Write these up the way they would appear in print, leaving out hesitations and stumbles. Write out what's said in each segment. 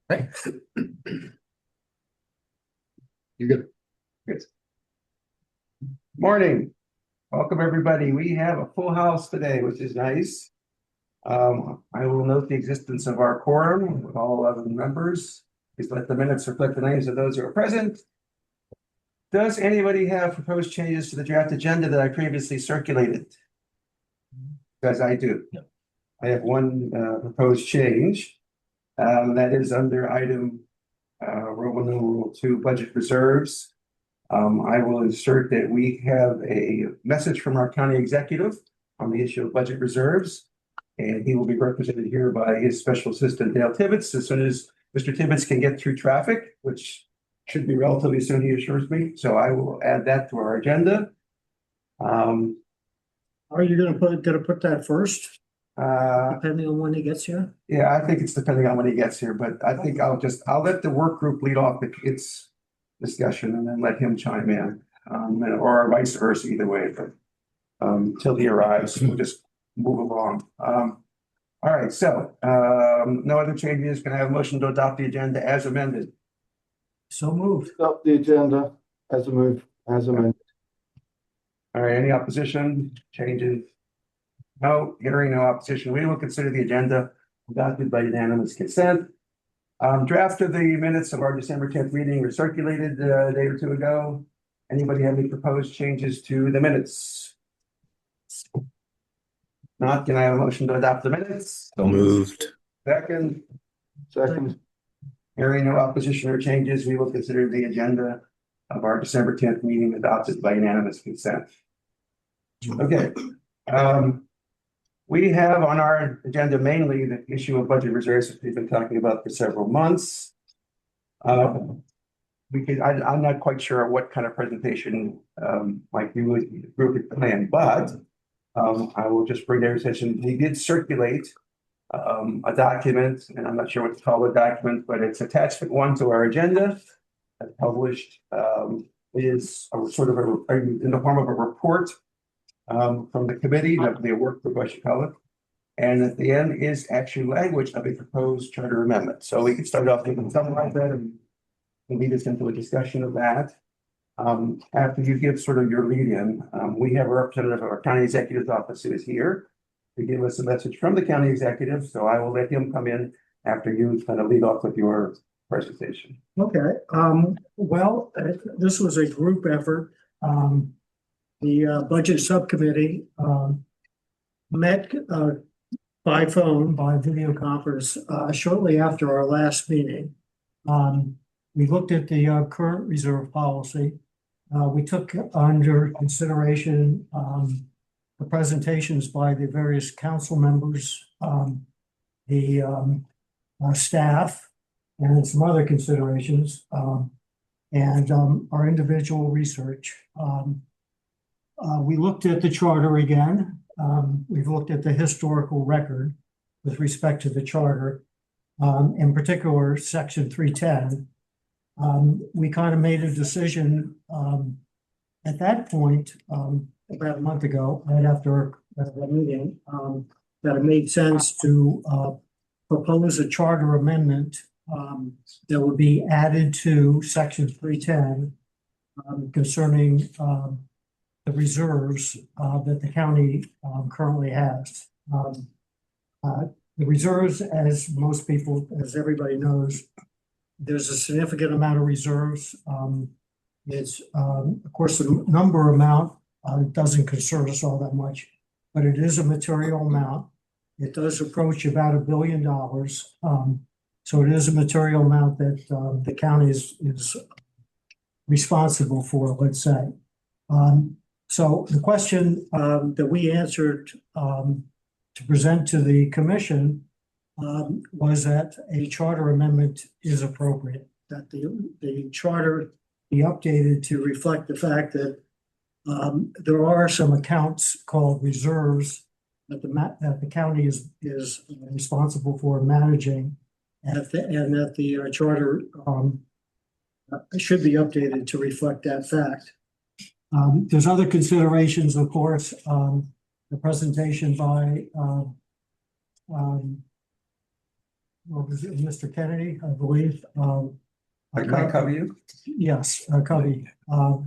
Hey, you good? Good. Morning. Welcome, everybody. We have a full house today, which is nice. I will note the existence of our quorum with all 11 members. Please let the minutes reflect the names of those who are present. Does anybody have proposed changes to the draft agenda that I previously circulated? Because I do. Yep. I have one proposed change. That is under item Roman numeral 2, budget reserves. I will insert that we have a message from our county executive on the issue of budget reserves. And he will be represented here by his special assistant, Dale Tibbetts, as soon as Mr. Tibbetts can get through traffic, which should be relatively soon, he assures me. So I will add that to our agenda. Are you gonna put that first, depending on when he gets here? Yeah, I think it's depending on when he gets here, but I think I'll let the work group lead off its discussion and then let him chime in, or vice versa, either way, but till he arrives, we'll just move along. All right, so no other changes. Can I have a motion to adopt the agenda as amended? So moved. Up the agenda as amended. All right, any opposition, changes? No, hearing no opposition, we will consider the agenda adopted by unanimous consent. Draft of the minutes of our December 10th meeting were circulated a day or two ago. Anybody have any proposed changes to the minutes? Not, can I have a motion to adopt the minutes? So moved. Second, Second. hearing no opposition or changes, we will consider the agenda of our December 10th meeting adopted by unanimous consent. Okay. We have on our agenda mainly the issue of budget reserves, which we've been talking about for several months. I'm not quite sure what kind of presentation might be with the group plan, but I will just bring their attention. We did circulate a document, and I'm not sure what to call the document, but it's attachment 1 to our agenda. Published is a sort of in the form of a report from the committee, the work group, I should call it. And at the end is actually language of a proposed charter amendment. So we can start off with something like that and lead us into a discussion of that. After you give sort of your lead in, we have a representative of our county executive's office who is here to give us a message from the county executive. So I will let him come in after you kind of lead off with your presentation. Okay, well, this was a group effort. The budget subcommittee met by phone, by video conference, shortly after our last meeting. We looked at the current reserve policy. We took under consideration the presentations by the various council members, the staff, and some other considerations, and our individual research. We looked at the charter again. We've looked at the historical record with respect to the charter, in particular, section 310. We kind of made a decision at that point, about a month ago, right after the meeting, that it made sense to propose a charter amendment that would be added to section 310 concerning the reserves that the county currently has. The reserves, as most people, as everybody knows, there's a significant amount of reserves. It's, of course, the number amount doesn't concern us all that much, but it is a material amount. It does approach about $1 billion. So it is a material amount that the county is responsible for, let's say. So the question that we answered to present to the commission was that a charter amendment is appropriate, that the charter be updated to reflect the fact that there are some accounts called reserves that the county is responsible for managing, and that the charter should be updated to reflect that fact. There's other considerations, of course. The presentation by what was it, Mr. Kennedy, I believe. Like Mike cover you? Yes, Covey. A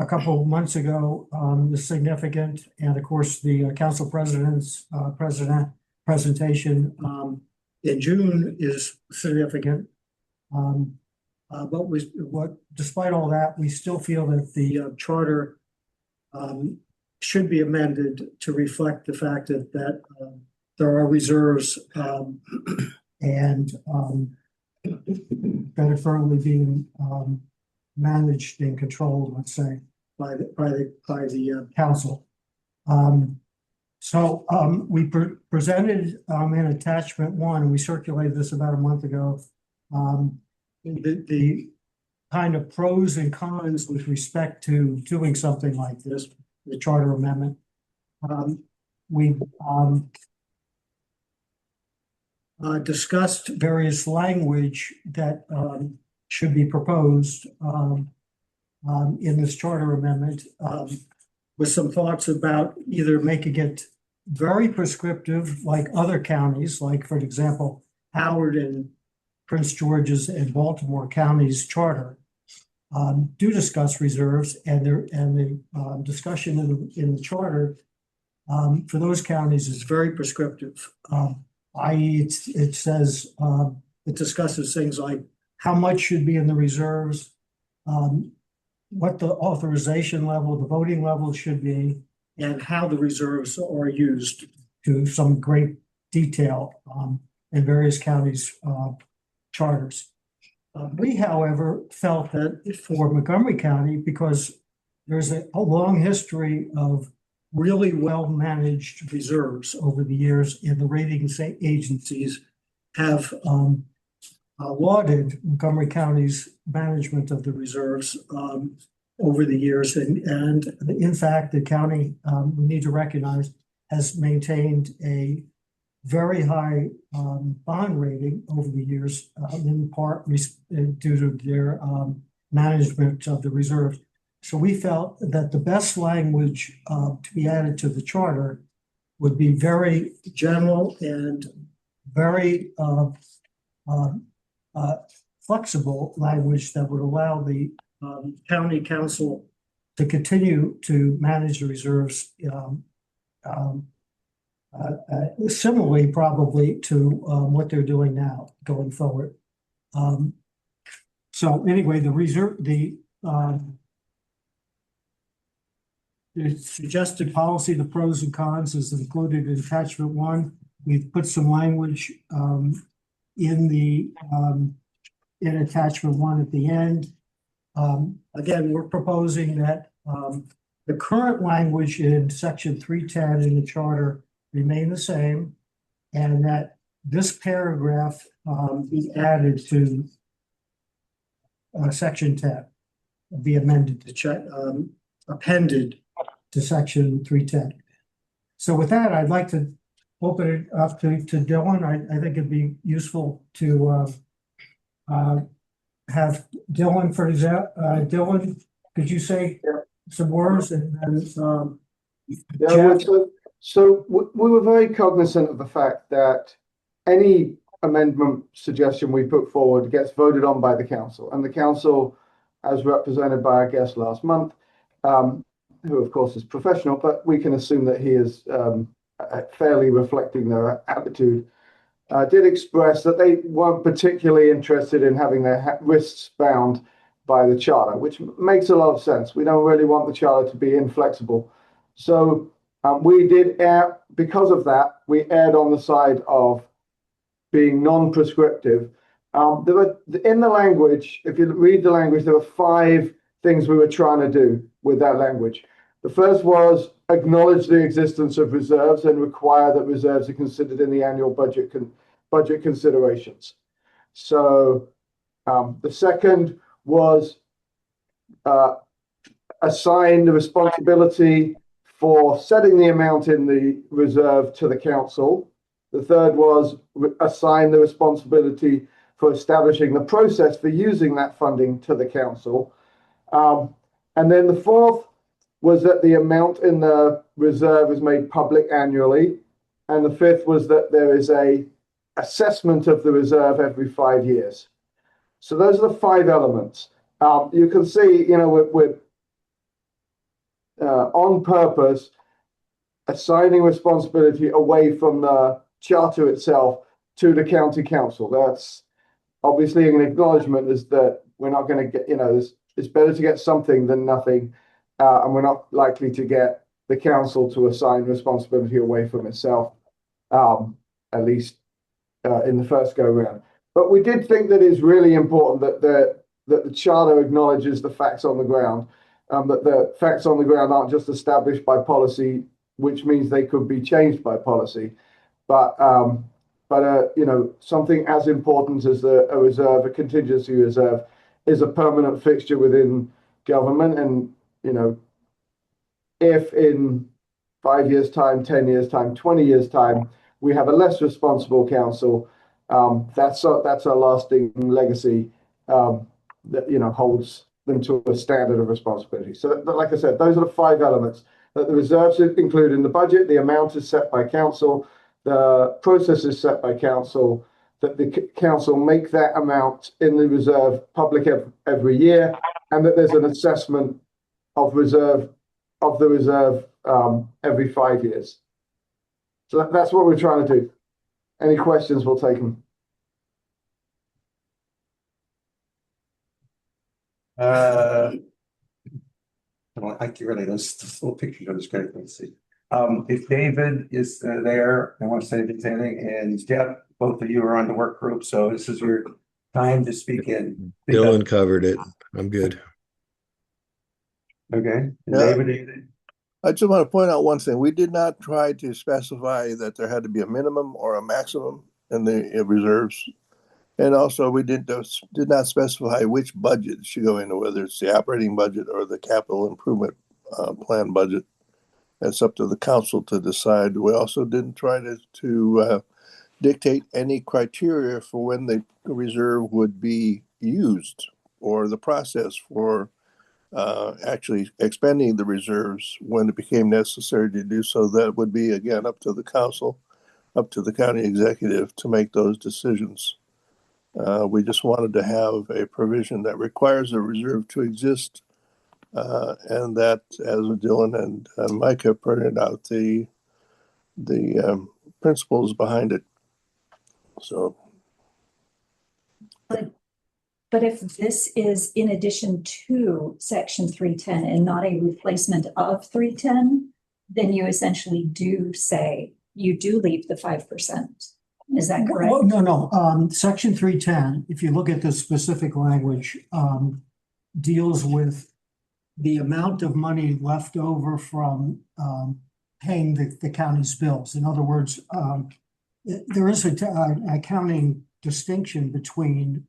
couple of months ago, was significant, and of course, the council president's presentation in June is significant. But despite all that, we still feel that the charter should be amended to reflect the fact that there are reserves and that are firmly being managed and controlled, let's say, by the council. We presented in attachment 1, and we circulated this about a month ago, the kind of pros and cons with respect to doing something like this, the charter amendment. We discussed various language that should be proposed in this charter amendment, with some thoughts about either making it very prescriptive like other counties, like, for example, Howard and Prince George's and Baltimore counties charter do discuss reserves, and the discussion in the charter for those counties is very prescriptive. I.e., it says it discusses things like how much should be in the reserves, what the authorization level, the voting level should be, and how the reserves are used to some great detail in various counties' charters. We, however, felt that for Montgomery County, because there's a long history of really well-managed reserves over the years, and the rating agencies have lauded Montgomery County's management of the reserves over the years. And in fact, the county, we need to recognize, has maintained a very high bond rating over the years, in part due to their management of the reserves. So we felt that the best language to be added to the charter would be very general and very flexible language that would allow the county council to continue to manage the reserves similarly, probably, to what they're doing now going forward. So anyway, the suggested policy, the pros and cons, is included in attachment 1. We've put some language in attachment 1 at the end. Again, we're proposing that the current language in section 310 in the charter remain the same, and that this paragraph be added to section 10, be amended to appended to section 310. So with that, I'd like to open it up to Dylan. I think it'd be useful to have Dylan, for example. Dylan, could you say some words? And then So we were very cognizant of the fact that any amendment suggestion we put forward gets voted on by the council, and the council, as represented by our guest last month, who of course is professional, but we can assume that he is fairly reflecting their attitude, did express that they weren't particularly interested in having their wrists bound by the charter, which makes a lot of sense. We don't really want the charter to be inflexible. So we did err, because of that, we erred on the side of being non-prescriptive. There were, in the language, if you read the language, there were 5 things we were trying to do with that language. The first was acknowledge the existence of reserves and require that reserves are considered in the annual budget considerations. So the second was assign the responsibility for setting the amount in the reserve to the council. The third was assign the responsibility for establishing the process for using that funding to the council. And then the fourth was that the amount in the reserve is made public annually. And the fifth was that there is a assessment of the reserve every 5 years. So those are the 5 elements. You can see, we're on purpose assigning responsibility away from the charter itself to the county council. That's obviously an acknowledgement is that we're not going to get, it's better to get something than nothing. And we're not likely to get the council to assign responsibility away from itself, at least in the first go round. But we did think that it's really important that the charter acknowledges the facts on the ground, that the facts on the ground aren't just established by policy, which means they could be changed by policy, but something as important as a reserve, a contingency reserve, is a permanent fixture within government. And if in 5 years' time, 10 years' time, 20 years' time, we have a less responsible council, that's a lasting legacy that holds them to a standard of responsibility. So, like I said, those are the 5 elements that the reserves include in the budget. The amount is set by council. The process is set by council. That the council make that amount in the reserve public every year, and that there's an assessment of the reserve every 5 years. So that's what we're trying to do. Any questions, we'll take them. I can really those little pictures are just great. Let's see. If David is there, I want to say anything, and Jeff, both of you are on the work group, so this is your time to speak in. Dylan covered it. I'm good. Okay. And Yeah. David. I just want to point out one thing. We did not try to specify that there had to be a minimum or a maximum in the reserves. And also, we did not specify which budget should go into, whether it's the operating budget or the capital improvement plan budget. That's up to the council to decide. We also didn't try to dictate any criteria for when the reserve would be used, or the process for actually expending the reserves when it became necessary to do so. That would be, again, up to the council, up to the county executive to make those decisions. We just wanted to have a provision that requires a reserve to exist, and that, as Dylan and Mike have pointed out, the principles behind it. So, but if this is in addition to Section 310 and not a replacement of 310, then you essentially do say you do leave the 5%. Is that correct? Well, no. Section 310, if you look at the specific language, deals with the amount of money left over from paying the county's bills. In other words, there is an accounting distinction between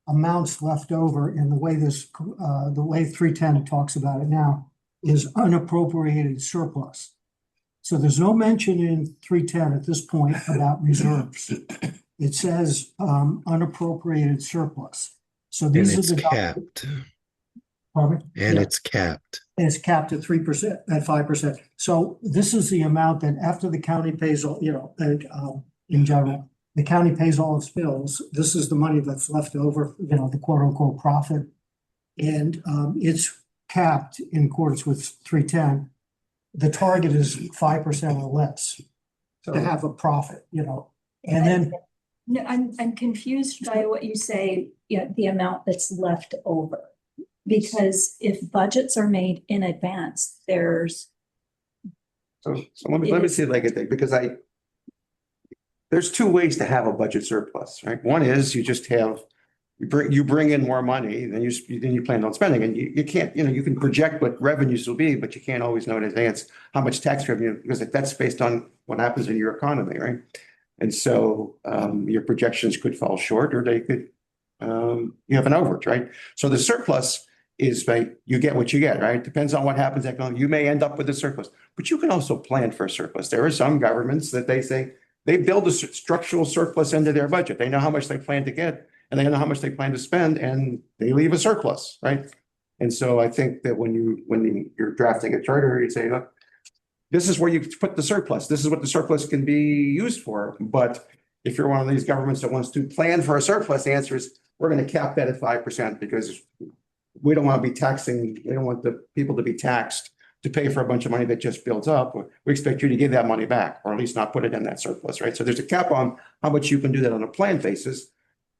amounts left over, and the way the way 310 talks about it now is unappropriated surplus. So there's no mention in 310 at this point about reserves. It says unappropriated surplus. So And these it's are the capped. Pardon? And Yeah. it's capped. It's capped at 3%, at 5%. So this is the amount that after the county pays all, in general, the county pays all its bills. This is the money that's left over, the quote unquote profit. And it's capped in accordance with 310. The target is 5% or less to have a profit, and then. No, I'm confused by what you say, the amount that's left over. Because if budgets are made in advance, there's. So let me see if I get that, because there's 2 ways to have a budget surplus, right? One is you just have, you bring in more money than you plan on spending, and you can't, you can project what revenues will be, but you can't always know in advance how much tax revenue, because that's based on what happens in your economy, right? And so your projections could fall short, or they could, you have an overage, right? So the surplus is you get what you get, right? Depends on what happens economically. You may end up with a surplus, but you can also plan for a surplus. There are some governments that they say they build a structural surplus into their budget. They know how much they plan to get, and they know how much they plan to spend, and they leave a surplus, right? And so I think that when you're drafting a charter, you say, look, this is where you put the surplus. This is what the surplus can be used for. But if you're one of these governments that wants to plan for a surplus, the answer is we're going to cap that at 5% because we don't want to be taxing, we don't want the people to be taxed to pay for a bunch of money that just builds up. We expect you to give that money back, or at least not put it in that surplus, right? So there's a cap on how much you can do that on a planned basis.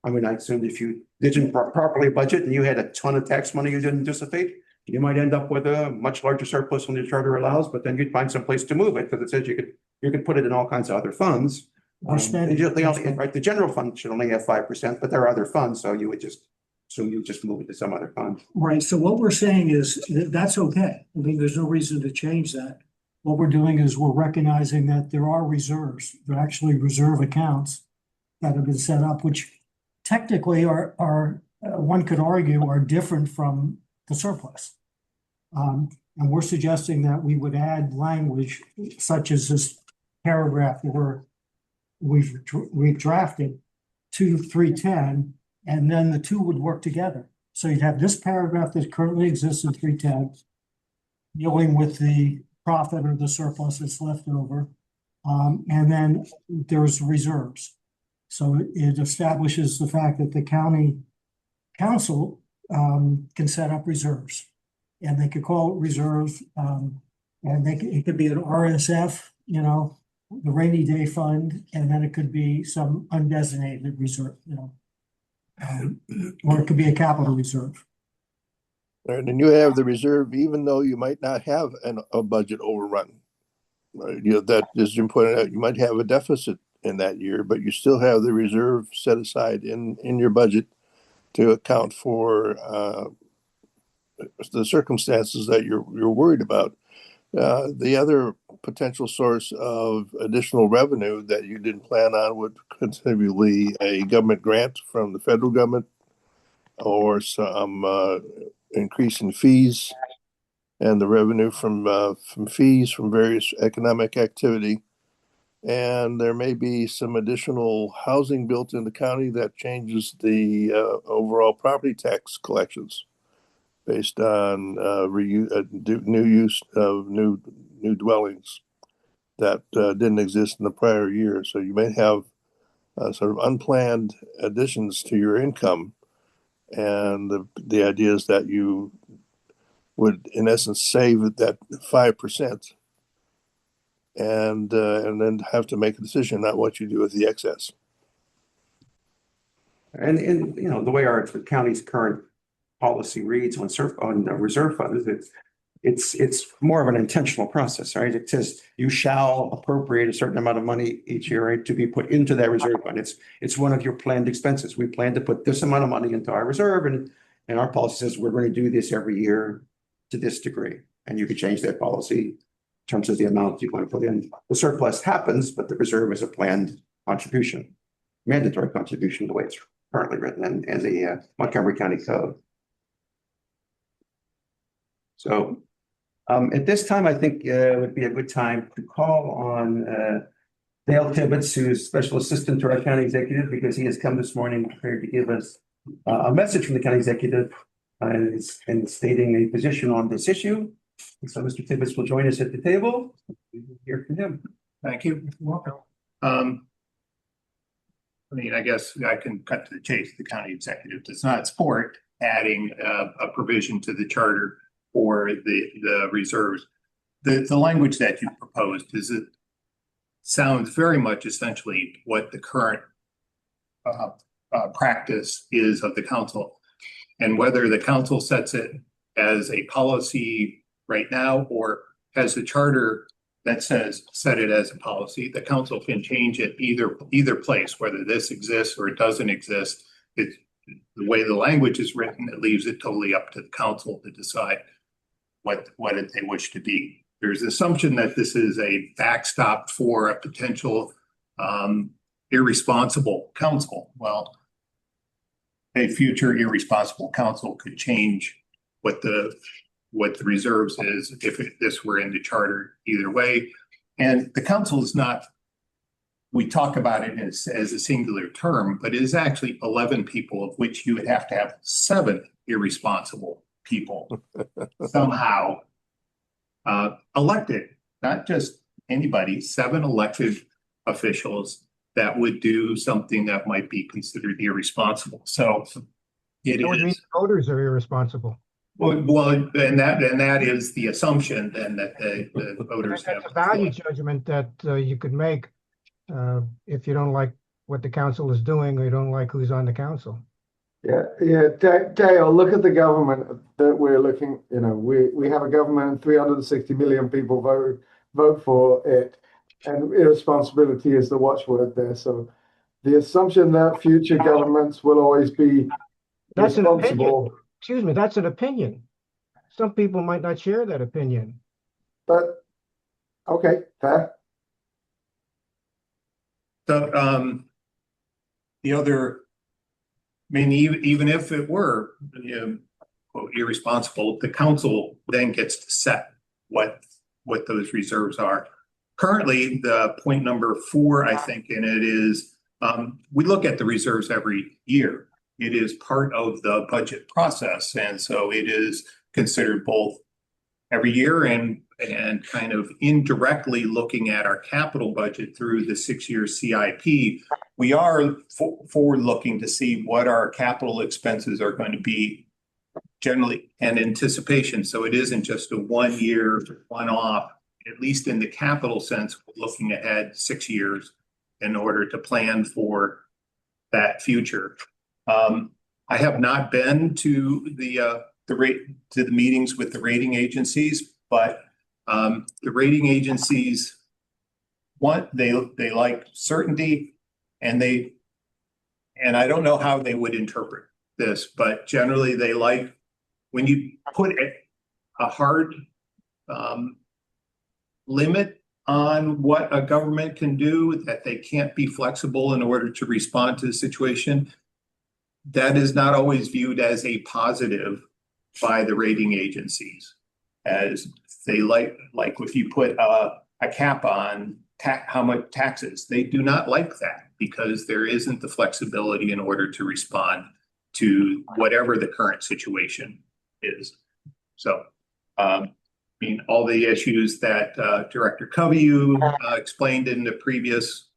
I mean, I assume if you didn't properly budget and you had a ton of tax money you didn't anticipate, you might end up with a much larger surplus than the charter allows, but then you'd find some place to move it because it says you could put it in all kinds of other funds. Or spend And it. they only, right, the general fund should only have 5%, but there are other funds, so you would just assume you just move it to some other fund. Right, so what we're saying is that's okay. I mean, there's no reason to change that. What we're doing is we're recognizing that there are reserves, there are actually reserve accounts that have been set up, which technically are one could argue are different from the surplus. And we're suggesting that we would add language such as this paragraph where we've drafted 2-310, and then the two would work together. So you'd have this paragraph that currently exists in 310 dealing with the profit or the surplus that's left over. And then there's reserves. So it establishes the fact that the county council can set up reserves. And they could call it reserves, and it could be an RSF, the rainy day fund, and then it could be some undesignated reserve, or it could be a capital reserve. And then you have the reserve, even though you might not have a budget overrun. That, as Jim pointed out, you might have a deficit in that year, but you still have the reserve set aside in your budget to account for the circumstances that you're worried about. The other potential source of additional revenue that you didn't plan on would conceivably a government grant from the federal government, or some increase in fees and the revenue from fees from various economic activity. And there may be some additional housing built in the county that changes the overall property tax collections based on new use of new dwellings that didn't exist in the prior year. So you may have sort of unplanned additions to your income, and the idea is that you would, in essence, save that 5%, and then have to make a decision about what you do with the excess. And the way our county's current policy reads on the reserve fund is it's more of an intentional process, right? It says you shall appropriate a certain amount of money each year, right, to be put into that reserve fund. It's one of your planned expenses. We plan to put this amount of money into our reserve, and our policy says we're going to do this every year to this degree. And you could change that policy in terms of the amount you want to put in. The surplus happens, but the reserve is a planned contribution, mandatory contribution, the way it's currently written in the Montgomery County Code. So at this time, I think it would be a good time to call on Dale Tibbetts, who's Special Assistant to our County Executive, because he has come this morning prepared to give us a message from the County Executive and stating a position on this issue. And so Mr. Tibbetts will join us at the table. We will hear from him. Thank you. Welcome. I guess I can cut to the chase. The county executive does not support adding a provision to the charter for the reserves. The language that you proposed sounds very much essentially what the current practice is of the council, and whether the council sets it as a policy right now or has a charter that says set it as a policy. The council can change it either place, whether this exists or it doesn't exist. It's the way the language is written, it leaves it totally up to the council to decide what they wish to be. There's an assumption that this is a backstop for a potential irresponsible council. Well, a future irresponsible council could change what the reserves is if this were in the charter either way. And the council is not, we talk about it as a singular term, but it is actually 11 people, of which you would have to have 7 irresponsible people somehow elected, not just anybody, 7 elected officials that would do something that might be considered irresponsible. So it That would mean is, voters are irresponsible. well, and that is the assumption then that the voters have. That's a value judgment that you could make if you don't like what the council is doing or you don't like who's on the council. Yeah, Dale, look at the government that we're looking, we have a government and 360 million people vote for it. And irresponsibility is the watchword there. So the assumption that future governments will always be That's an opinion. responsible. Excuse me, that's an opinion. Some people might not share that opinion. But, okay, fair. So, the other, I mean, even if it were, quote, irresponsible, the council then gets to set what those reserves are. Currently, the point number 4, I think, in it is, we look at the reserves every year. It is part of the budget process, and so it is considered both every year and kind of indirectly looking at our capital budget through the 6-year CIP. We are forward looking to see what our capital expenses are going to be generally and anticipation. So it isn't just a 1 year, one off, at least in the capital sense, we're looking ahead 6 years in order to plan for that future. I have not been to the meetings with the rating agencies, but the rating agencies they like certainty, and I don't know how they would interpret this, but generally they like when you put a hard limit on what a government can do, that they can't be flexible in order to respond to the situation. That is not always viewed as a positive by the rating agencies, as they like if you put a cap on how much taxes, they do not like that because there isn't the flexibility in order to respond to whatever the current situation is. So, I mean, all the issues that Director Covey explained in the previous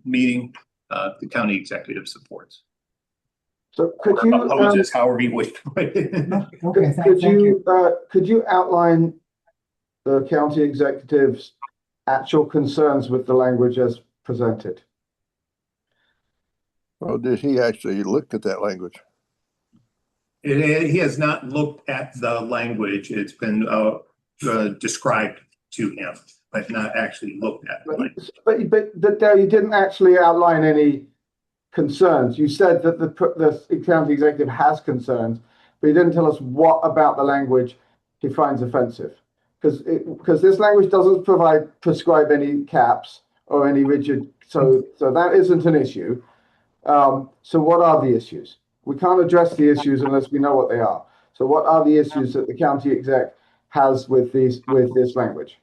meeting, the county executive supports. So could you opposes however you wish to put it. Okay, could you outline the county executive's actual concerns with the language as presented? Well, did he actually look at that language? He has not looked at the language. It's been described to him, but not actually looked at the language. But Dale, you didn't actually outline any concerns. You said that the county executive has concerns, but you didn't tell us what about the language he finds offensive. Because this language doesn't prescribe any caps or any rigid, so that isn't an issue. So what are the issues? We can't address the issues unless we know what they are. So what are the issues that the county exec has with this language?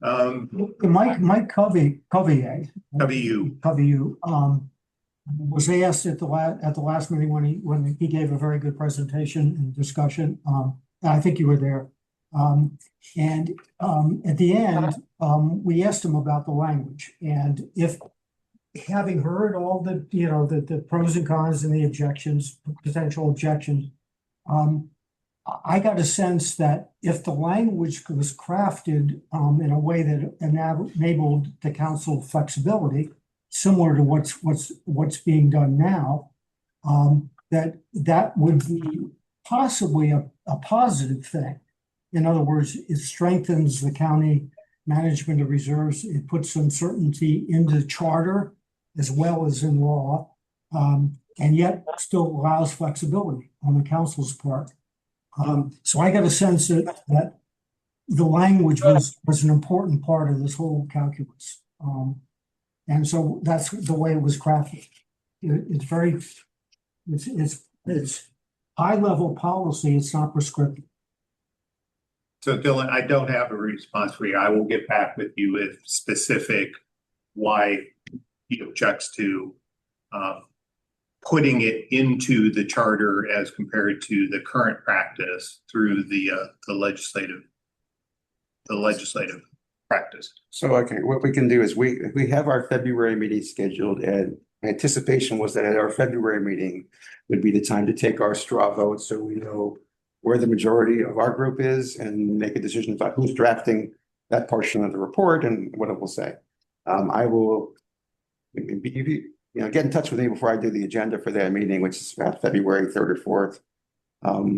Mike Covey was asked at the last meeting when he gave a very good presentation and discussion. I think you were there. And at the end, we asked him about the language, and if, having heard all the pros and cons and the objections, potential objections, I got a sense that if the language was crafted in a way that enabled the council flexibility, similar to what's being done now, that would be possibly a positive thing. In other words, it strengthens the county management of reserves. It puts some certainty into the charter as well as in law, and yet still allows flexibility on the council's part. So I got a sense that the language was an important part of this whole calculus. And so that's the way it was crafted. It's high level policy. It's not prescriptive. So Dylan, I don't have a response for you. I will get back with you with specific why he objects to putting it into the charter as compared to the current practice through the legislative practice. So, okay, what we can do is we have our February meeting scheduled, and anticipation was that at our February meeting would be the time to take our straw vote, so we know where the majority of our group is and make a decision about who's drafting that portion of the report and what it will say. I will, get in touch with me before I do the agenda for that meeting, which is about February 3rd or 4th.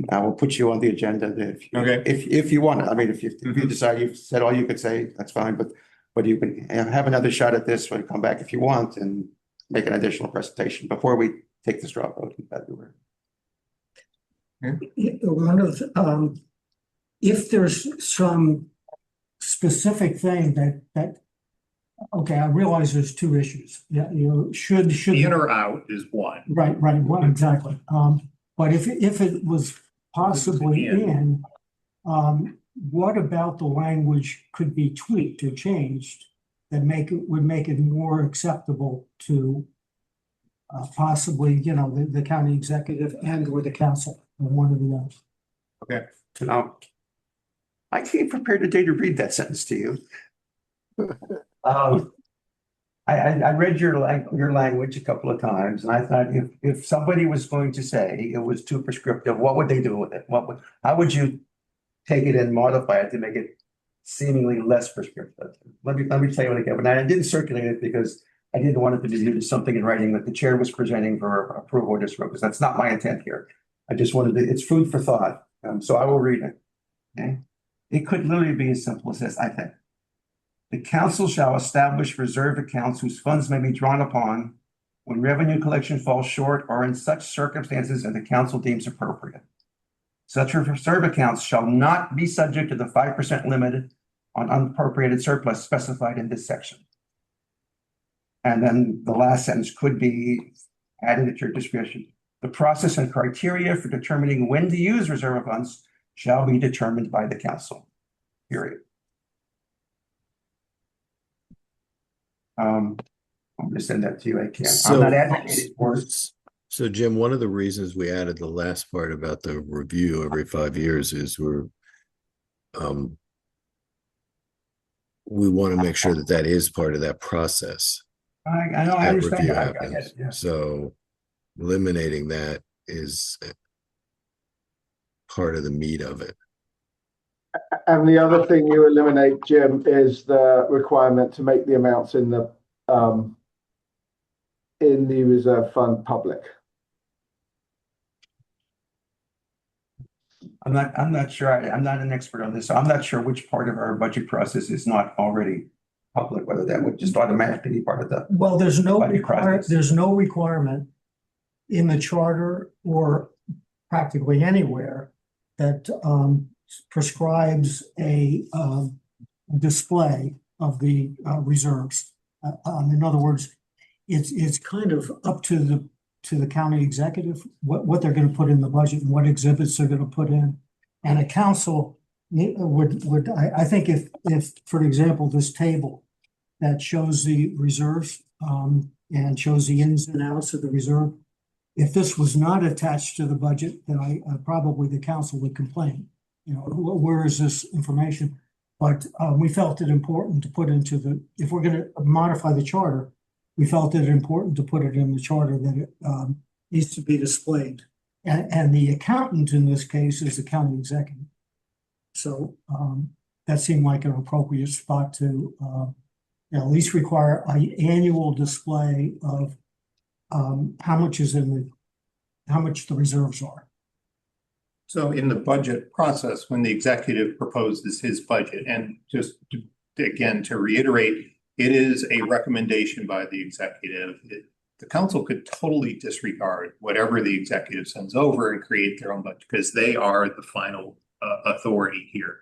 I will put you on the agenda Okay. if you want. I mean, if you decide you've said all you could say, that's fine, but you can have another shot at this when you come back if you want and make an additional presentation before we take the straw vote in February. One of, if there's some specific thing that, okay, I realize there's two issues. Yeah, should. In or out is one. Right, well, exactly. But if it was possibly in, what about the language could be tweaked or changed that would make it more acceptable to possibly, the county executive and or the council, or one or the other? Okay. So now, I came prepared today to read that sentence to you. I read your language a couple of times, and I thought if somebody was going to say it was too prescriptive, what would they do with it? How would you take it and modify it to make it seemingly less prescriptive? Let me tell you what I get. But I didn't circulate it because I didn't want it to be viewed as something in writing that the chair was presenting for approval or disapproval, because that's not my intent here. I just wanted to, it's food for thought. So I will read it. Okay. It could literally be as simple as this, I think. The council shall establish reserve accounts whose funds may be drawn upon when revenue collection falls short or in such circumstances as the council deems appropriate. Such reserve accounts shall not be subject to the 5% limit on unappropriated surplus specified in this section. And then the last sentence could be added at your discretion. The process and criteria for determining when to use reserve funds shall be determined by the council, period. I'm going to send that to you. I can't. I'm not advocating for it. So Jim, one of the reasons we added the last part about the review every 5 years is we want to make sure that is part of that process. I know. I That understand review that. I happens. get it, yeah. So eliminating that is part of the meat of it. And the other thing you eliminate, Jim, is the requirement to make the amounts in the reserve fund public. I'm not sure. I'm not an expert on this, so I'm not sure which part of our budget process is not already public, whether that would just automatically be part of the. Well, there's no budget process. requirement in the charter or practically anywhere that prescribes a display of the reserves. In other words, it's kind of up to the county executive what they're going to put in the budget and what exhibits they're going to put in. And a council would I think if for example this table that shows the reserves and shows the ins and outs of the reserve, if this was not attached to the budget, then I probably the council would complain. Where is this information? But we felt it important to put into if we're going to modify the charter, we felt it important to put it in the charter that it needs to be displayed. And the accountant in this case is the county executive. So that seemed like an appropriate spot to at least require an annual display of how much the reserves are. So in the budget process, when the executive proposes his budget, and just again, to reiterate, it is a recommendation by the executive. The council could totally disregard whatever the executive sends over and create their own budget because they are the final authority here.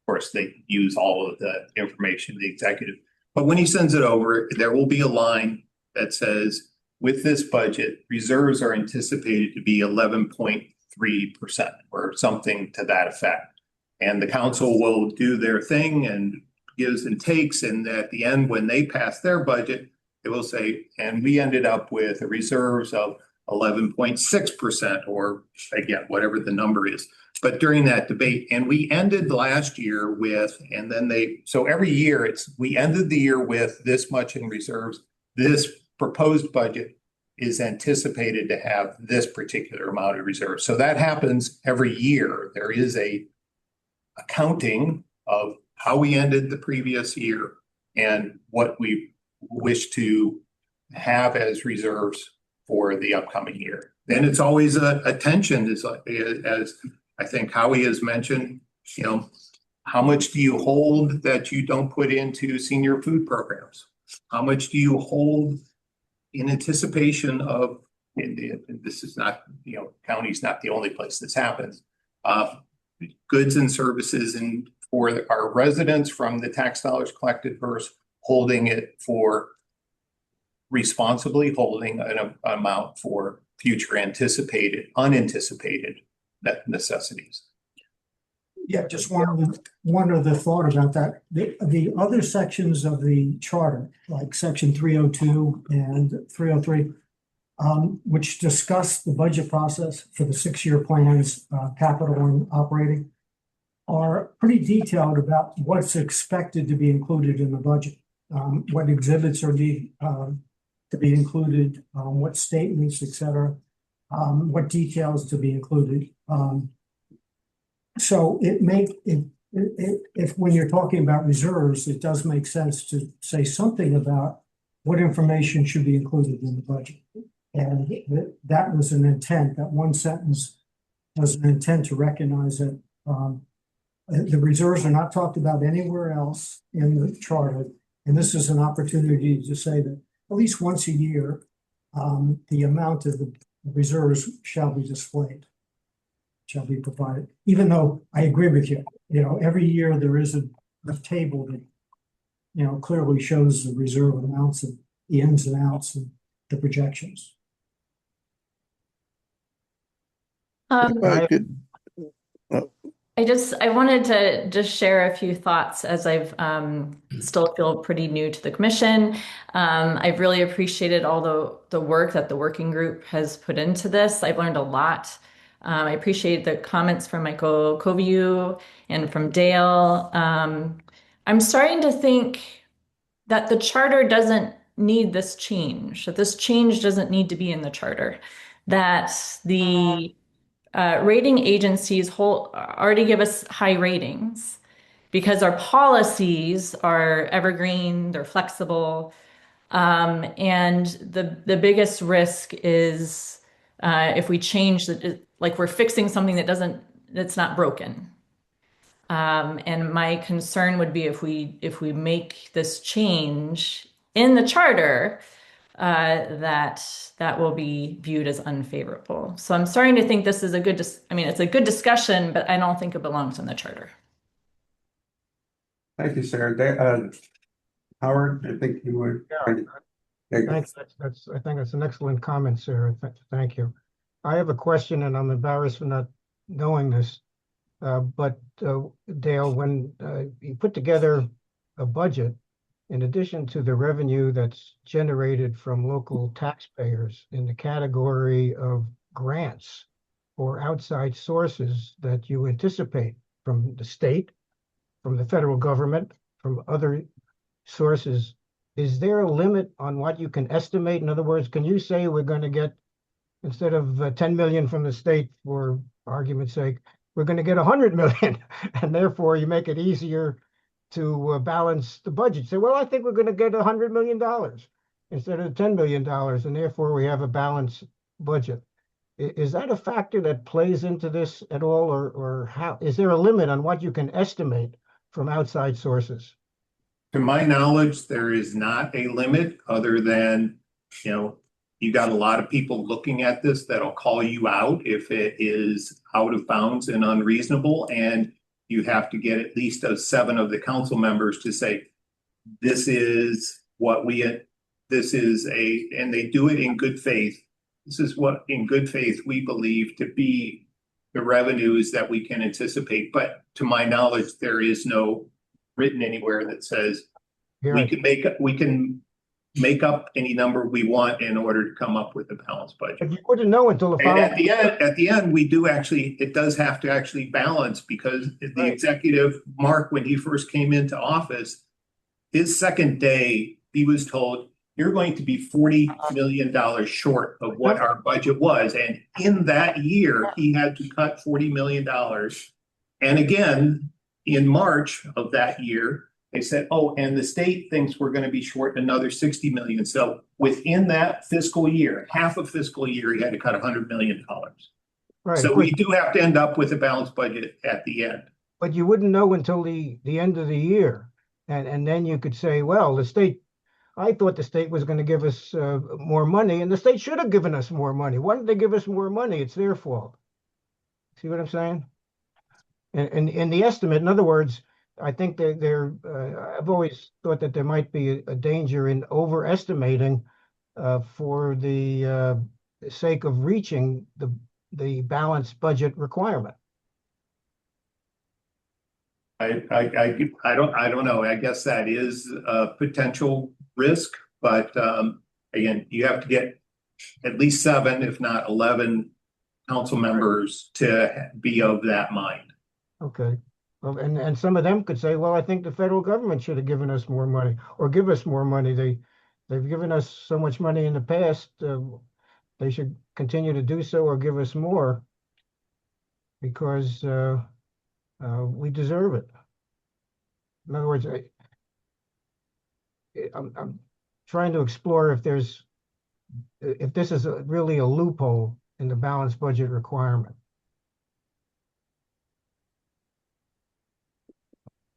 Of course, they use all of the information of the executive. But when he sends it over, there will be a line that says, with this budget, reserves are anticipated to be 11.3% or something to that effect. And the council will do their thing and gives and takes. And at the end, when they pass their budget, it will say, and we ended up with reserves of 11.6%, or again, whatever the number is. But during that debate, and we ended last year with, and then so every year we ended the year with this much in reserves. This proposed budget is anticipated to have this particular amount of reserves. So that happens every year. There is a accounting of how we ended the previous year and what we wish to have as reserves for the upcoming year. Then it's always a tension, as I think Howie has mentioned, how much do you hold that you don't put into senior food programs? How much do you hold in anticipation of, and this is not, county's not the only place this happens, goods and services and for our residents from the tax dollars collected versus holding it for responsibly holding an amount for future unanticipated necessities. Yeah, just one other thought about that. The other sections of the charter, like section 302 and 303, which discuss the budget process for the 6-year plans, capital and operating, are pretty detailed about what's expected to be included in the budget, what exhibits are to be included, what statements, et cetera, what details to be included. So if when you're talking about reserves, it does make sense to say something about what information should be included in the budget. And that was an intent, that one sentence was an intent to recognize that the reserves are not talked about anywhere else in the charter. And this is an opportunity to say that at least once a year, the amount of the reserves shall be displayed, shall be provided. Even though I agree with you, every year there is a table that, clearly shows the reserve amounts and the ins and outs and the projections. I wanted to just share a few thoughts as I've still feel pretty new to the commission. I've really appreciated all the work that the working group has put into this. I've learned a lot. I appreciate the comments from Michael Koviu and from Dale. I'm starting to think that the charter doesn't need this change, that this change doesn't need to be in the charter, that the rating agencies already give us high ratings because our policies are evergreen, they're flexible, and the biggest risk is if we change like we're fixing something that's not broken. And my concern would be if we make this change in the charter, that will be viewed as unfavorable. So I'm starting to think this is it's a good discussion, but I don't think it belongs in the charter. Thank you, Sarah. Howard, I think you were. Thanks. I think that's an excellent comment, Sarah. Thank you. I have a question, and I'm embarrassed for not knowing this. But Dale, when you put together a budget, in addition to the revenue that's generated from local taxpayers in the category of grants or outside sources that you anticipate from the state, from the federal government, from other sources, is there a limit on what you can estimate? In other words, can you say we're going to get, instead of 10 million from the state, for argument's sake, we're going to get 100 million, and therefore you make it easier to balance the budget? Say, well, I think we're going to get $100 million instead of $10 million, and therefore we have a balanced budget. Is that a factor that plays into this at all, or how? Is there a limit on what you can estimate from outside sources? To my knowledge, there is not a limit other than, you got a lot of people looking at this that'll call you out if it is out of bounds and unreasonable. And you have to get at least 7 of the council members to say, this is and they do it in good faith. This is what in good faith we believe to be the revenues that we can anticipate. But to my knowledge, there is no written anywhere that says we can make up any number we want in order to come up with a balanced budget. But you wouldn't know until the And following. at the end, we do actually, it does have to actually balance because the Right. executive, Mark, when he first came into office, his second day, he was told, you're going to be $40 million short of what our budget was. And in that year, he had to cut $40 million. And again, in March of that year, they said, oh, and the state thinks we're going to be short another 60 million. So within that fiscal year, half of fiscal year, he had to cut $100 million. Right, So of course, we do have to end up with a balanced budget at the end. but you wouldn't know until the end of the year. And then you could say, well, I thought the state was going to give us more money, and the state should have given us more money. Why didn't they give us more money? It's their fault. See what I'm saying? And in the estimate, in other words, I think I've always thought that there might be a danger in overestimating for the sake of reaching the balanced budget requirement. I don't know. I guess that is a potential risk, but again, you have to get at least 7, if not 11 council members to be of that mind. Okay. Well, and some of them could say, well, I think the federal government should have given us more money or give us more money. They've given us so much money in the past. They should continue to do so or give us more because we deserve it. In other words, I'm trying to explore if this is really a loophole in the balanced budget requirement.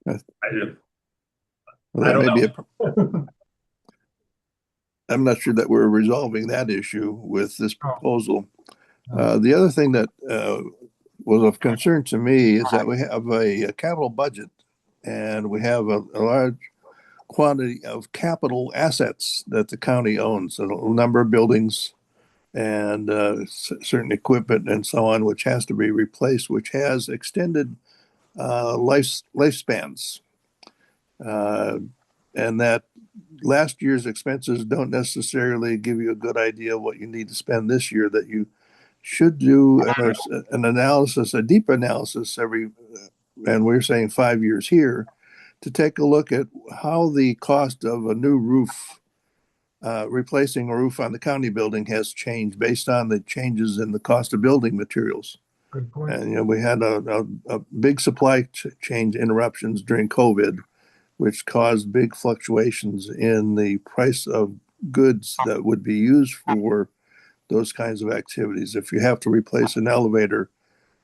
I don't know. I'm not sure that we're resolving that issue with this proposal. The other thing that was of concern to me is that we have a capital budget and we have a large quantity of capital assets that the county owns, a number of buildings and certain equipment and so on, which has to be replaced, which has extended lifespans. And that last year's expenses don't necessarily give you a good idea of what you need to spend this year, that you should do an analysis, a deep analysis and we're saying 5 years here, to take a look at how the cost of a new roof, replacing a roof on the county building has changed based on the changes in the cost of building materials. Good point. And we had a big supply chain interruptions during COVID, which caused big fluctuations in the price of goods that would be used for those kinds of activities. If you have to replace an elevator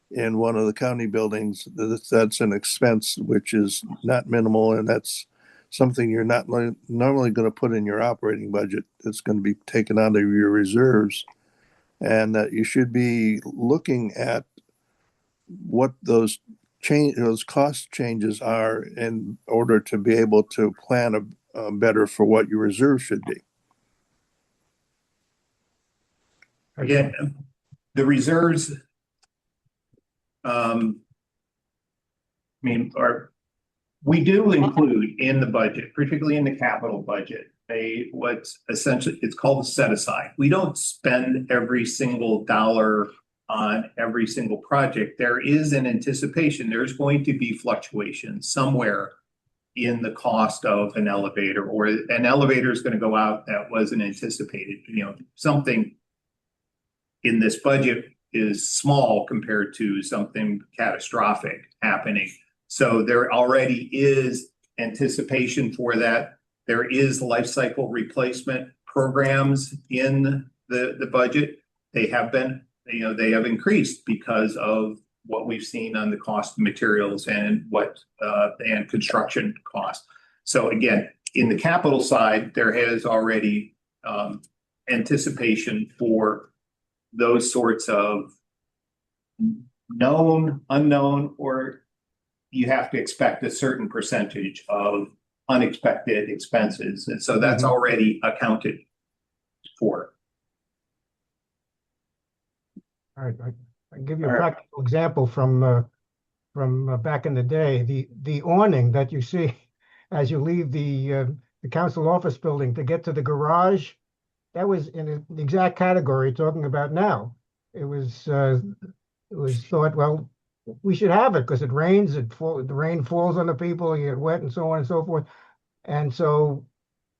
in one of the county buildings, that's an expense which is not minimal, and that's something you're not normally going to put in your operating budget. It's going to be taken out of your reserves, and that you should be looking at what those cost changes are in order to be able to plan better for what your reserves should be. Again, the reserves, we do include in the budget, particularly in the capital budget, what's essentially, it's called a set aside. We don't spend every single dollar on every single project. There is an anticipation. There's going to be fluctuation somewhere in the cost of an elevator, or an elevator is going to go out that wasn't anticipated. Something in this budget is small compared to something catastrophic happening. So there already is anticipation for that. There is life cycle replacement programs in the budget. They have been, they have increased because of what we've seen on the cost of materials and and construction costs. So again, in the capital side, there has already anticipation for those sorts of known, unknown, or you have to expect a certain percentage of unexpected expenses. And so that's already accounted for. All right, I give you a practical example from back in the day. The awning that you see as you leave the the council office building to get to the garage, that was in the exact category you're talking about now. It was thought, well, we should have it because it rains, the rain falls on the people, you get wet and so on and so forth. And so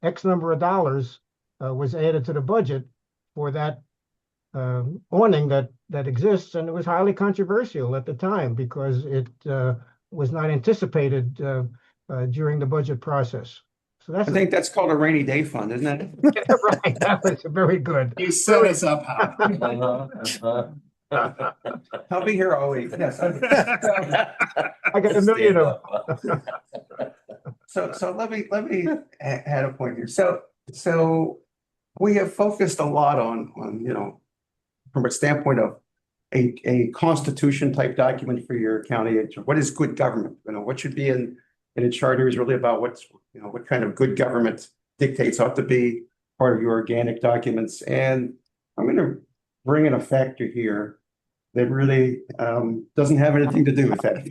X number of dollars was added to the budget for that awning that exists, and it was highly controversial at the time because it was not anticipated during the budget process. So I think that's called a rainy day fund, isn't it? right. That was very good. You set us up, Howard. I'll be here all week. Yes. I got $1 million of So let me add a point here. So we have focused a lot on from a standpoint of a constitution type document for your county. What is good government? What should be in a charter is really about what kind of good government dictates ought to be part of your organic documents. And I'm going to bring in a factor here that really doesn't have anything to do with that.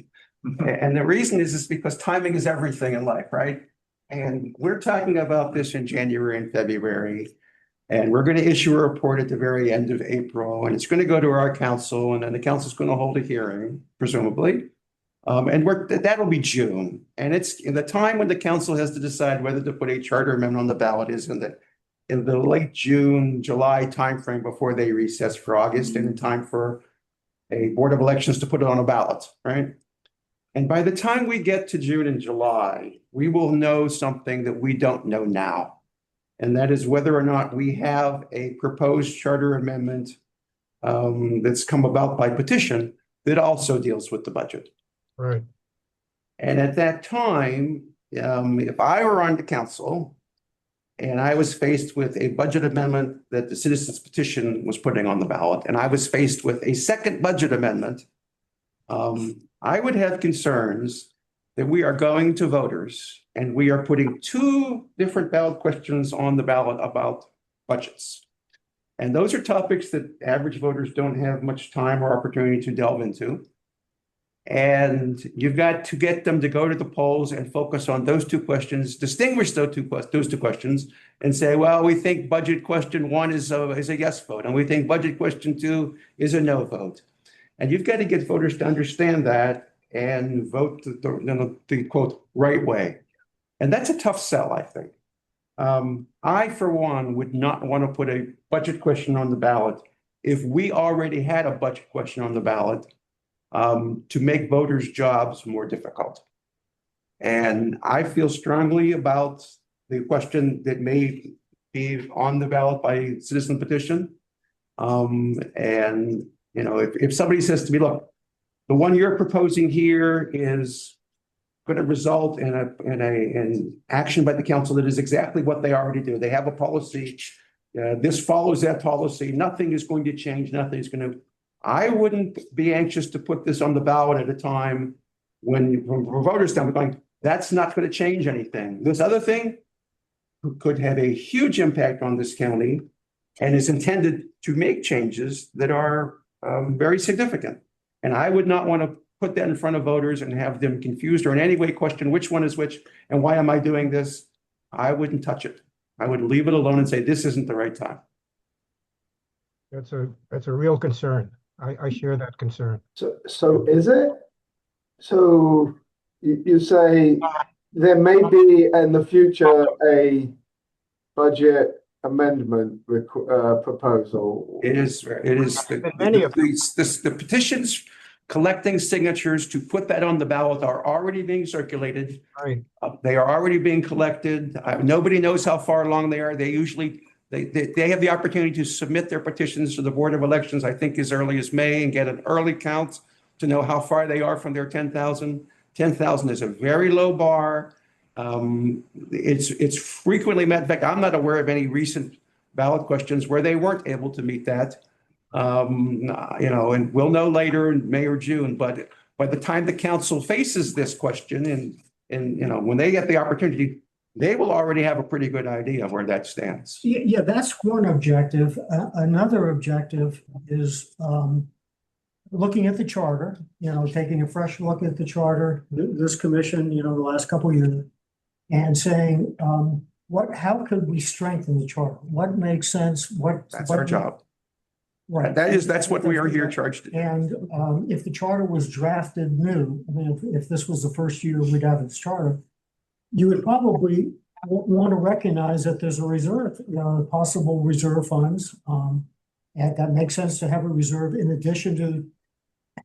And the reason is because timing is everything in life, right? And we're talking about this in January and February, and we're going to issue a report at the very end of April, and it's going to go to our council, and then the council's going to hold a hearing, presumably. And that'll be June. And it's in the time when the council has to decide whether to put a charter amendment on the ballot is in the late June, July timeframe before they recess for August, and in time for a Board of Elections to put it on a ballot, right? And by the time we get to June and July, we will know something that we don't know now. And that is whether or not we have a proposed charter amendment that's come about by petition that also deals with the budget. right. And at that time, if I were on the council and I was faced with a budget amendment that the citizens petition was putting on the ballot, and I was faced with a second budget amendment, I would have concerns that we are going to voters and we are putting two different ballot questions on the ballot about budgets. And those are topics that average voters don't have much time or opportunity to delve into. And you've got to get them to go to the polls and focus on those two questions, distinguish those two questions, and say, well, we think budget question 1 is a yes vote, and we think budget question 2 is a no vote. And you've got to get voters to understand that and vote the quote right way. And that's a tough sell, I think. I, for one, would not want to put a budget question on the ballot if we already had a budget question on the ballot to make voters' jobs more difficult. And I feel strongly about the question that may be on the ballot by citizen petition. And if somebody says to me, look, the one you're proposing here is going to result in an action by the council that is exactly what they already do. They have a policy. This follows that policy. Nothing is going to change. Nothing is going to. I wouldn't be anxious to put this on the ballot at a time when from voters standpoint, that's not going to change anything. This other thing could have a huge impact on this county and is intended to make changes that are very significant. And I would not want to put that in front of voters and have them confused or in any way question which one is which and why am I doing this? I wouldn't touch it. I would leave it alone and say, this isn't the right time. That's a real concern. I share that concern. So is it? So you say there may be in the future a budget amendment proposal. It is the petitions collecting signatures to put that on the ballot are already being circulated. Right. They are already being collected. Nobody knows how far along they are. They usually they have the opportunity to submit their petitions to the Board of Elections, I think as early as May, and get an early count to know how far they are from their 10,000. 10,000 is a very low bar. It's frequently met. In fact, I'm not aware of any recent ballot questions where they weren't able to meet that. And we'll know later in May or June, but by the time the council faces this question and when they get the opportunity, they will already have a pretty good idea of where that stands. Yeah, that's one objective. Another objective is looking at the charter, taking a fresh look at the charter, this commission, the last couple of years, and saying, how could we strengthen the charter? What makes sense? That's our job. Right. That's what we are here charged to do. And if the charter was drafted new, I mean, if this was the first year we'd have this charter, you would probably want to recognize that there's a reserve, possible reserve funds. And that makes sense to have a reserve in addition to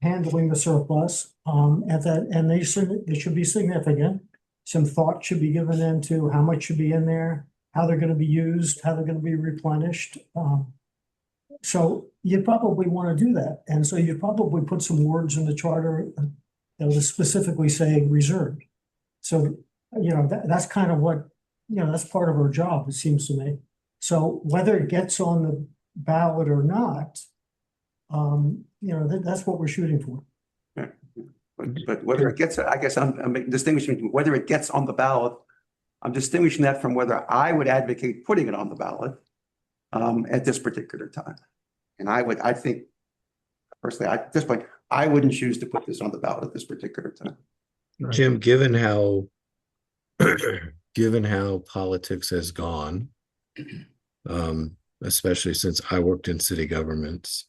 handling the surplus. And it should be significant. Some thought should be given into how much should be in there, how they're going to be used, how they're going to be replenished. So you probably want to do that. And so you probably put some words in the charter that was specifically saying reserved. So, that's kind of what, that's part of our job, it seems to me. So whether it gets on the ballot or not, that's what we're shooting for. But whether it gets, I guess I'm distinguishing whether it gets on the ballot. I'm distinguishing that from whether I would advocate putting it on the ballot at this particular time. And I think personally, at this point, I wouldn't choose to put this on the ballot at this particular time. Right. Jim, given how politics has gone, especially since I worked in city governments,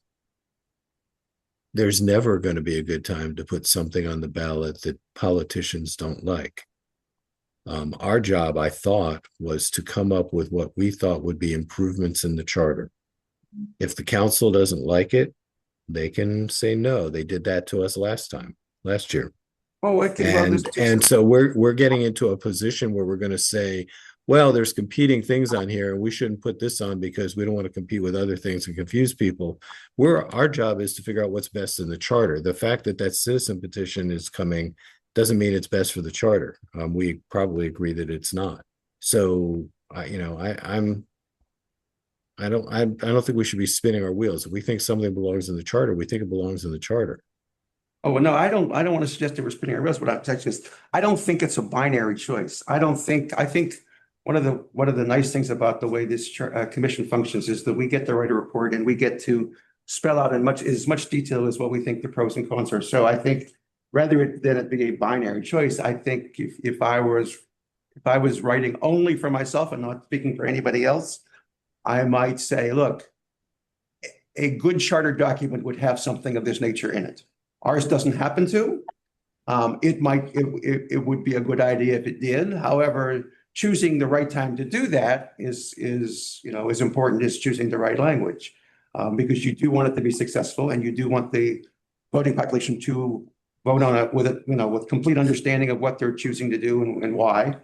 there's never going to be a good time to put something on the ballot that politicians don't like. Our job, I thought, was to come up with what we thought would be improvements in the charter. If the council doesn't like it, they can say no. They did that to us last year. Oh, okay. And so we're getting into a position where we're going to say, well, there's competing things on here, and we shouldn't put this on because we don't want to compete with other things and confuse people. Our job is to figure out what's best in the charter. The fact that citizen petition is coming doesn't mean it's best for the charter. We probably agree that it's not. So I don't think we should be spinning our wheels. If we think something belongs in the charter, we think it belongs in the charter. Oh, no, I don't want to suggest that we're spinning our wheels. What I'm saying is, I don't think it's a binary choice. I think one of the nice things about the way this commission functions is that we get to write a report and we get to spell out in as much detail as what we think the pros and cons are. So I think rather than it be a binary choice, I think if I was writing only for myself and not speaking for anybody else, I might say, look, a good charter document would have something of this nature in it. Ours doesn't happen to. It would be a good idea if it did. However, choosing the right time to do that is as important as choosing the right language, because you do want it to be successful, and you do want the voting population to vote on it with complete understanding of what they're choosing to do and why.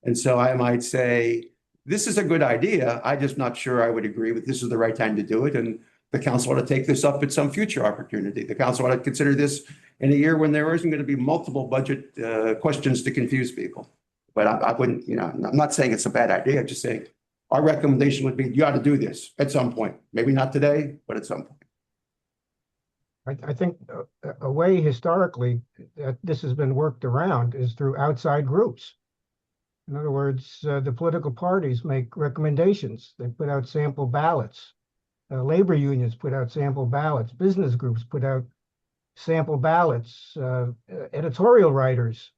And so I might say, this is a good idea. I'm just not sure I would agree with this is the right time to do it. And the council ought to take this up at some future opportunity. The council ought to consider this in a year when there isn't going to be multiple budget questions to confuse people. But I wouldn't, I'm not saying it's a bad idea. I'm just saying our recommendation would be you ought to do this at some point. Maybe not today, but at some point. I think a way historically that this has been worked around is through outside groups. In other words, the political parties make recommendations. They put out sample ballots. Labor unions put out sample ballots. Business groups put out sample ballots. Editorial writers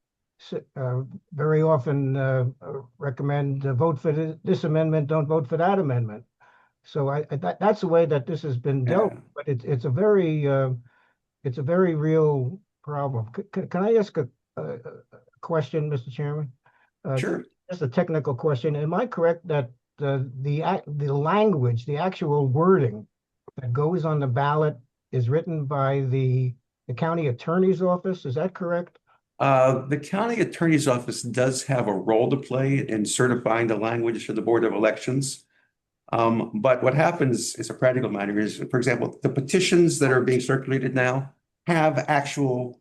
very often recommend vote for this amendment, don't vote for that amendment. So that's the way that this has been dealt. But it's a very real problem. Can I ask a question, Mr. Chairman? Sure. Just a technical question. Am I correct that the language, the actual wording that goes on the ballot is written by the county attorney's office? Is that correct? The county attorney's office does have a role to play in certifying the language for the Board of Elections. But what happens as a practical matter is, for example, the petitions that are being circulated now have actual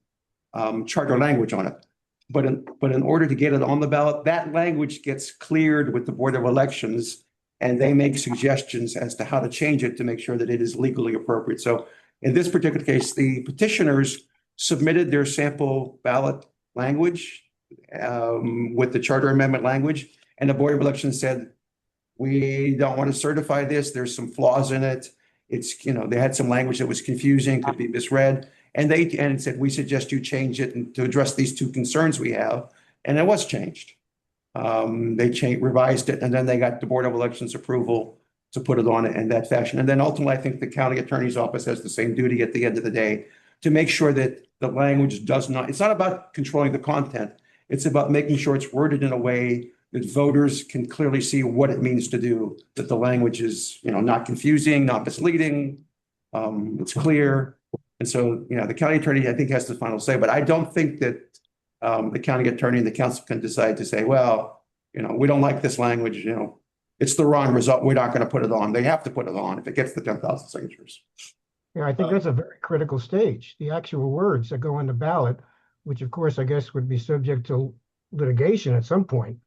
charter language on it. But in order to get it on the ballot, that language gets cleared with the Board of Elections, and they make suggestions as to how to change it to make sure that it is legally appropriate. So in this particular case, the petitioners submitted their sample ballot language with the charter amendment language, and the Board of Elections said, we don't want to certify this. There's some flaws in it. They had some language that was confusing, could be misread. And it said, we suggest you change it to address these two concerns we have. And it was changed. They revised it, and then they got the Board of Elections approval to put it on in that fashion. And then ultimately, I think the county attorney's office has the same duty at the end of the day to make sure that the language does not, it's not about controlling the content. It's about making sure it's worded in a way that voters can clearly see what it means to do, that the language is, not confusing, not misleading. It's clear. And so, the county attorney, I think, has the final say, but I don't think that the county attorney and the council can decide to say, well, we don't like this language, it's the wrong result. We're not going to put it on. They have to put it on if it gets the 10,000 signatures. Yeah, I think that's a very critical stage, the actual words that go on the ballot, which of course, I guess would be subject to litigation at some point.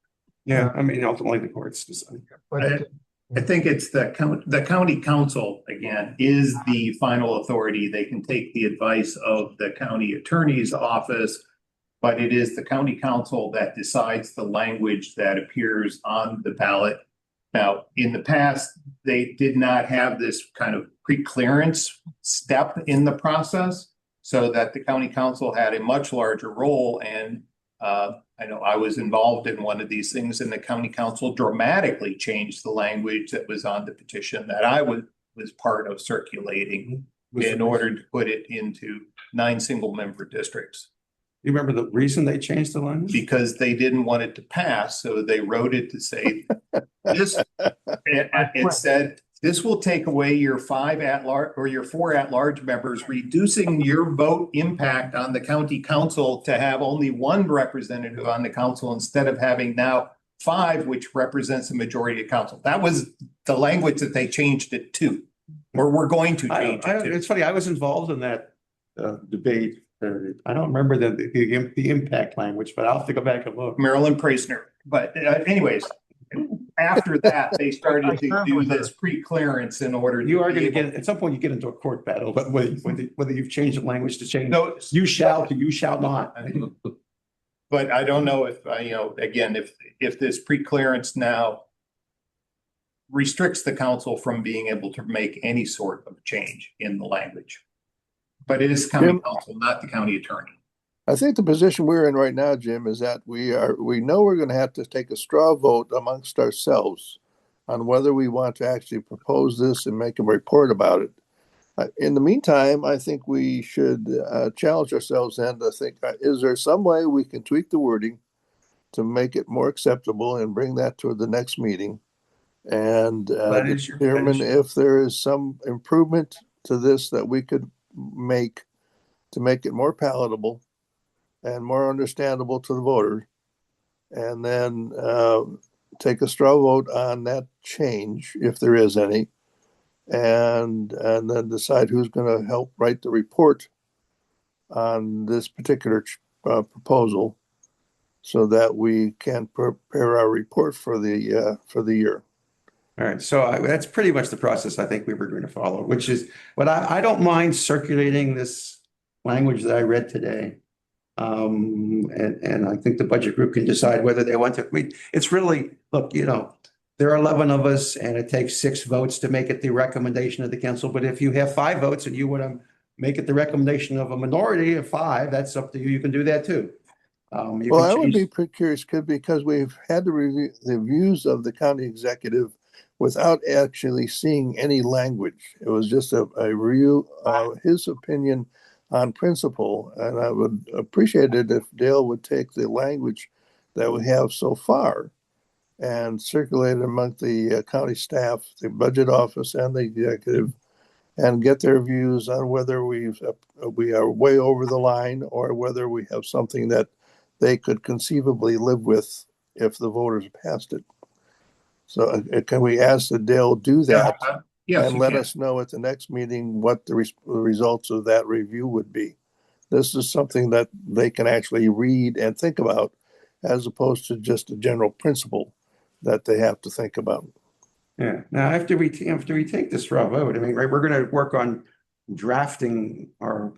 Yeah, ultimately the courts decide. But I think it's the county council, again, is the final authority. They can take the advice of the county attorney's office, but it is the county council that decides the language that appears on the ballot. Now, in the past, they did not have this kind of pre-clearance step in the process, so that the county council had a much larger role. And I know I was involved in one of these things, and the county council dramatically changed the language that was on the petition that I was part of circulating in order to put it into 9 single-member districts. You remember the reason they changed the language? Because they didn't want it to pass, so they wrote it to say this. It said, this will take away your 5 at-large or your 4 at-large members, reducing your vote impact on the county council to have only 1 representative on the council instead of having now 5, which represents a majority of council. That was the language that they changed it to, or we're going to change it to. It's funny, I was involved in that debate. I don't remember the impact language, but I'll have to go back and look. Marilyn Preisner. But anyways, after that, they started to do this pre-clearance in order. You are going to get, at some point, you get into a court battle, but whether you've changed the language to change, No, you shall to you shall not. but I don't know if, again, if this pre-clearance now restricts the council from being able to make any sort of change in the language. But it is county council, not the county attorney. I think the position we're in right now, Jim, is that we know we're going to have to take a straw vote amongst ourselves on whether we want to actually propose this and make a report about it. In the meantime, I think we should challenge ourselves and think, is there some way we can tweak the wording to make it more acceptable and bring that to the next meeting and determine if there is some improvement to this that we could make to make it more palatable and more understandable to the voter, and then take a straw vote on that change if there is any, and then decide who's going to help write the report on this particular proposal, so that we can prepare our report for the year. All right, so that's pretty much the process I think we were going to follow, which is, but I don't mind circulating this language that I read today. And I think the budget group can decide whether they want to. It's really, look, there are 11 of us and it takes 6 votes to make it the recommendation of the council. But if you have 5 votes and you want to make it the recommendation of a minority of 5, that's up to you. You can do that too. Well, I would be pretty curious because we've had the views of the county executive without actually seeing any language. It was just a review of his opinion on principle. And I would appreciate it if Dale would take the language that we have so far and circulate it among the county staff, the budget office, and the executive, and get their views on whether we are way over the line or whether we have something that they could conceivably live with if the voters passed it. So can we ask that Dale do that? Yes, and let us know at the next meeting what the results of that review would be. This is something that they can actually read and think about, as opposed to just a general principle that they have to think about. Yeah. Now, after we take this straw vote, right, we're going to work on drafting our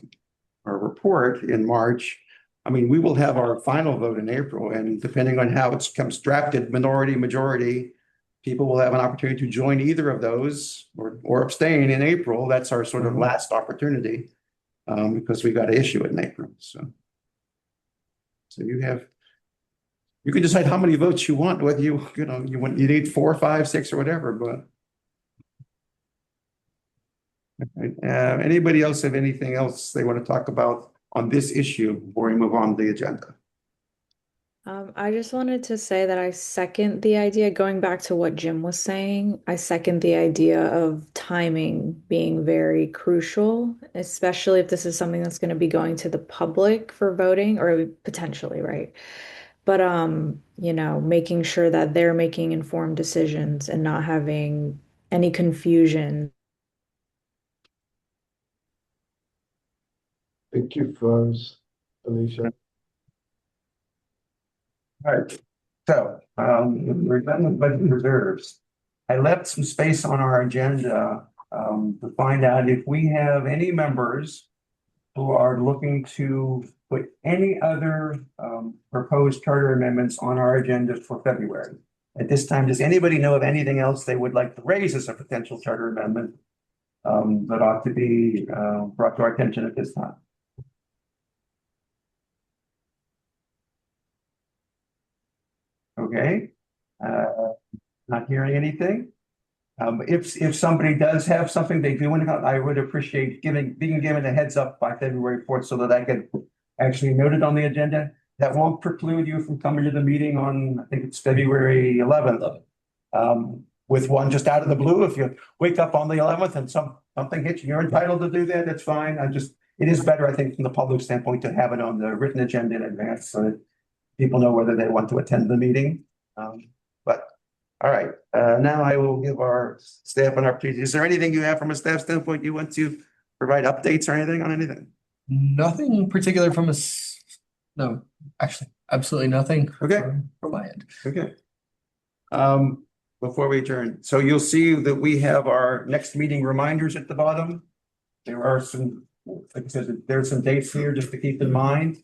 report in March. We will have our final vote in April, and depending on how it comes drafted, minority, majority, people will have an opportunity to join either of those or abstain in April. That's our sort of last opportunity, because we got to issue it in April. So you have You can decide how many votes you want, whether you you need 4, 5, 6, or whatever, but. Anybody else have anything else they want to talk about on this issue before we move on to the agenda? I just wanted to say that I second the idea, going back to what Jim was saying, I second the idea of timing being very crucial, especially if this is something that's going to be going to the public for voting or potentially, right? But making sure that they're making informed decisions and not having any confusion. Thank you, Froze, Alicia. All right, so, we're done with budget reserves. I left some space on our agenda, to find out if we have any members who are looking to put any other, proposed charter amendments on our agenda for February. At this time, does anybody know of anything else they would like to raise as a potential charter amendment, that ought to be, brought to our attention at this time? Okay, not hearing anything. If somebody does have something they do want to, I would appreciate being given a heads up by February 4th so that I can actually note it on the agenda. That won't preclude you from coming to the meeting on, I think it's February 11th. With one just out of the blue, if you wake up on the 11th and something hits you, you're entitled to do that, that's fine. It is better, I think, from the public standpoint to have it on the written agenda in advance so that people know whether they want to attend the meeting. But all right, now I will give our staff an opportunity. Is there anything you have from a staff standpoint you want to provide updates or anything on anything? Nothing particular from us. No, actually, absolutely nothing. Okay. From my end. Okay. Before we adjourn, so you'll see that we have our next meeting reminders at the bottom. There are some, like I said, there's some dates here just to keep in mind.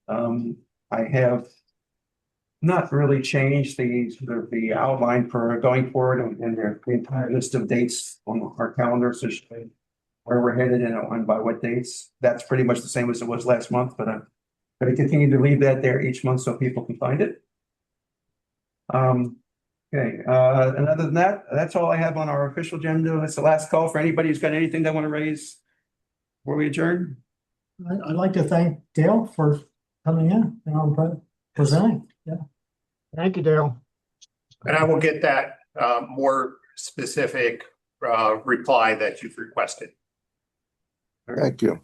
I have not really changed the outline for going forward and the entire list of dates on our calendar, so where we're headed and by what dates. That's pretty much the same as it was last month, but I'm going to continue to leave that there each month so people can find it. Okay, and other than that, that's all I have on our official agenda. That's the last call for anybody who's got anything they want to raise before we adjourn. I'd like to thank Dale for coming in and presenting. Yeah. Thank you, Dale. And I will get that more specific reply that you've requested. Thank you.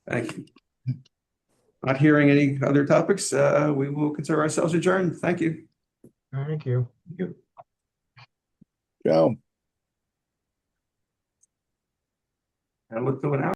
Thank you. Not hearing any other topics, we will consider ourselves adjourned. Thank you. Thank you. Joe. I look to an hour.